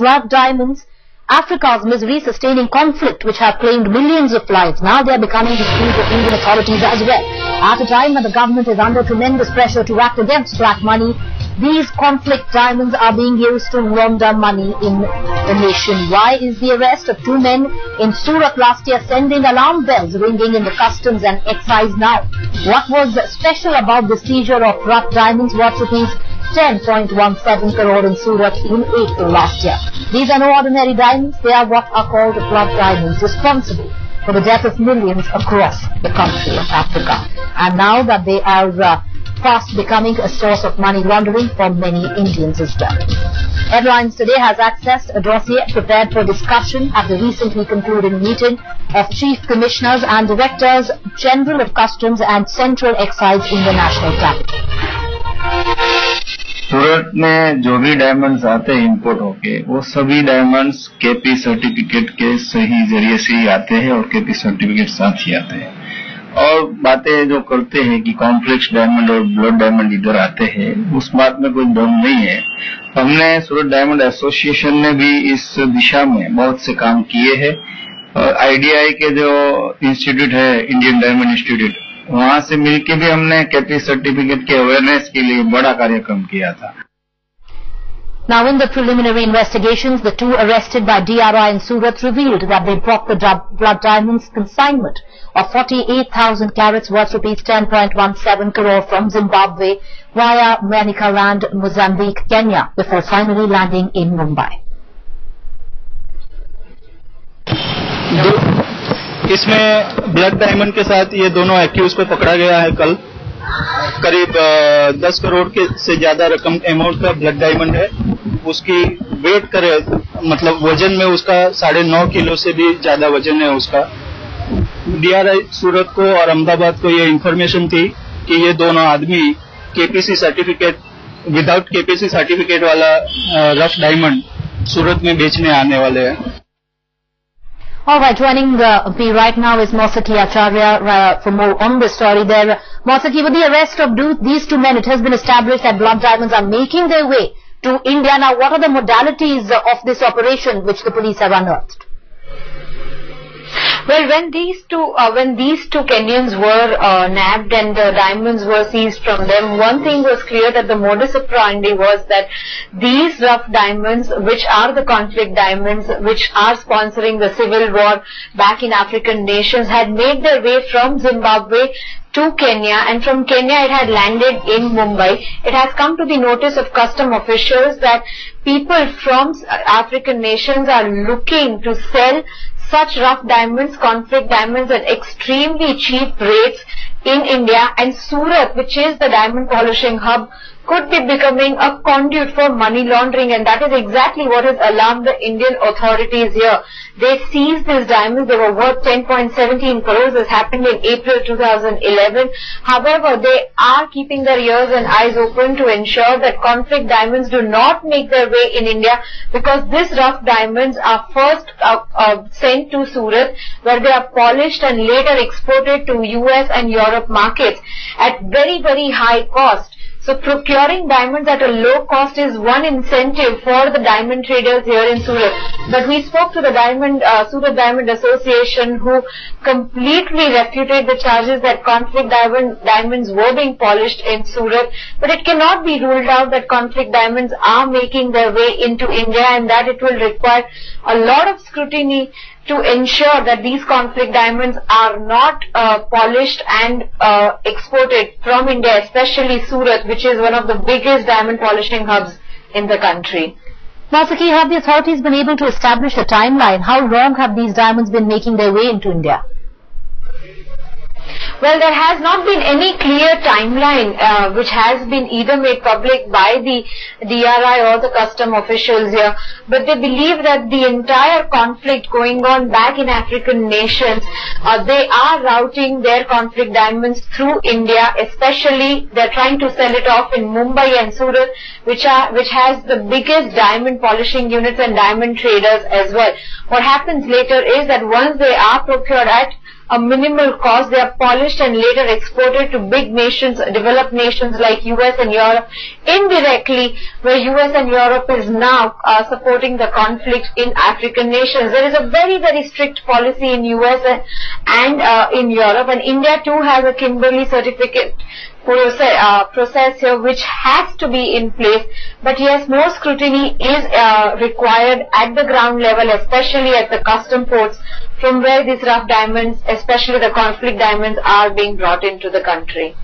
blood diamonds, Africa's misery-sustaining conflict which have claimed millions of lives. Now they are becoming the squeeze of Indian authorities as well. At a time when the government is under tremendous pressure to act against black money, these conflict diamonds are being used to launder money in the nation. Why is the arrest of 2 men in Surat last year sending alarm bells ringing in the customs and excise now? What was special about the seizure of rough diamonds worth rupees 10.17 crore in Surat in April last year? These are no ordinary diamonds. They are what are called blood diamonds, responsible for the death of millions across the country of Africa. And now that they are fast becoming a source of money laundering for many Indians as well. Headlines Today has accessed a dossier prepared for discussion at the recently concluded meeting of Chief Commissioners and Directors General of Customs and Central Excise in the National Capital. सूरत में जो भी diamonds आते हैं import होके, वो सभी diamonds KP certificate के सही जरिए से ही आते हैं और केपी सर्टिफिकेट साथ ही आते हैं। और बातें जो करते हैं कि कॉम्प्लेक्स डायमंड और ब्लड डायमंड इधर आते हैं, उस बात में कोई दम नहीं है। हमने सूरत डायमंड एसोसिएशन ने भी इस दिशा में बहुत से काम किए हैं। IDI के जो इंस्टीट्यूट है, इंडियन डायमंड इंस्टीट्यूट, वहां से मिलकर भी हमने केपी सर्टिफिकेट के अवेयरनेस के लिए बड़ा कार्यक्रम किया था। Now, in the preliminary investigations, the 2 arrested by DRI in Surat revealed that they brought the blood diamonds consignment of 48,000 carats worth rupees 10.17 crore from Zimbabwe via Manicaland, Mozambique, Kenya, before finally landing in Mumbai. इसमें blood diamond के साथ ये दोनों accused को पकड़ा गया है। कल करीब 10 करोड़ के से ज्यादा रकम अमाउंट का ब्लड डायमंड है। उसकी वेट करे मतलब वजन में उसका 9.5 किलो से भी ज्यादा वजन है उसका। DRI सूरत को और अहमदाबाद को ये इन्फॉर्मेशन थी कि ये दोनों आदमी KPC certificate without KPC certificate वाला रफ डायमंड सूरत में बेचने आने वाले हैं। All right, joining me right now is Mausaki Acharya for more on the story there. Mausaki, with the arrest of these 2 men, it has been established that blood diamonds are making their way to India. Now, what are the modalities of this operation which the police have unearthed? Well, when these two Kenyans were nabbed and the diamonds were seized from them, one thing was clear, that the modus operandi was that these rough diamonds, which are the conflict diamonds, which are sponsoring the civil war back in African nations, had made their way from Zimbabwe to Kenya, and from Kenya it had landed in Mumbai. It has come to the notice of custom officials that people from African nations are looking to sell such rough diamonds, conflict diamonds, at extremely cheap rates in India, and Surat, which is the diamond polishing hub, could be becoming a conduit for money laundering, and that is exactly what has alarmed the Indian authorities here. They seized these diamonds. They were worth 10.17 crores. This happened in April 2011. However, they are keeping their ears and eyes open to ensure that conflict diamonds do not make their way in India, because these rough diamonds are first sent to Surat, where they are polished and later exported to US and Europe markets at very, very high cost. So procuring diamonds at a low cost is one incentive for the diamond traders here in Surat. But we spoke to the Surat Diamond Association, who completely refuted the charges that conflict diamonds were being polished in Surat. But it cannot be ruled out that conflict diamonds are making their way into India, and that it will require a lot of scrutiny to ensure that these conflict diamonds are not polished and exported from India, especially Surat, which is one of the biggest diamond polishing hubs in the country. Mausaki, have the authorities been able to establish a timeline? How long have these diamonds been making their way into India? Well, there has not been any clear timeline which has been either made public by the DRI or the custom officials here, but they believe that the entire conflict going on back in African nations, they are routing their conflict diamonds through India, especially they're trying to sell it off in Mumbai and Surat, which has the biggest diamond polishing units and diamond traders as well. What happens later is that once they are procured at a minimal cost, they are polished and later exported to big nations, developed nations like US and Europe, indirectly, where US and Europe is now supporting the conflict in African nations. There is a very, very strict policy in US and in Europe, and India too has a Kimberley certificate process here which has to be in place, but yes, more scrutiny is required at the ground level, especially at the custom ports from where these rough diamonds, especially the conflict diamonds, are being brought into the country.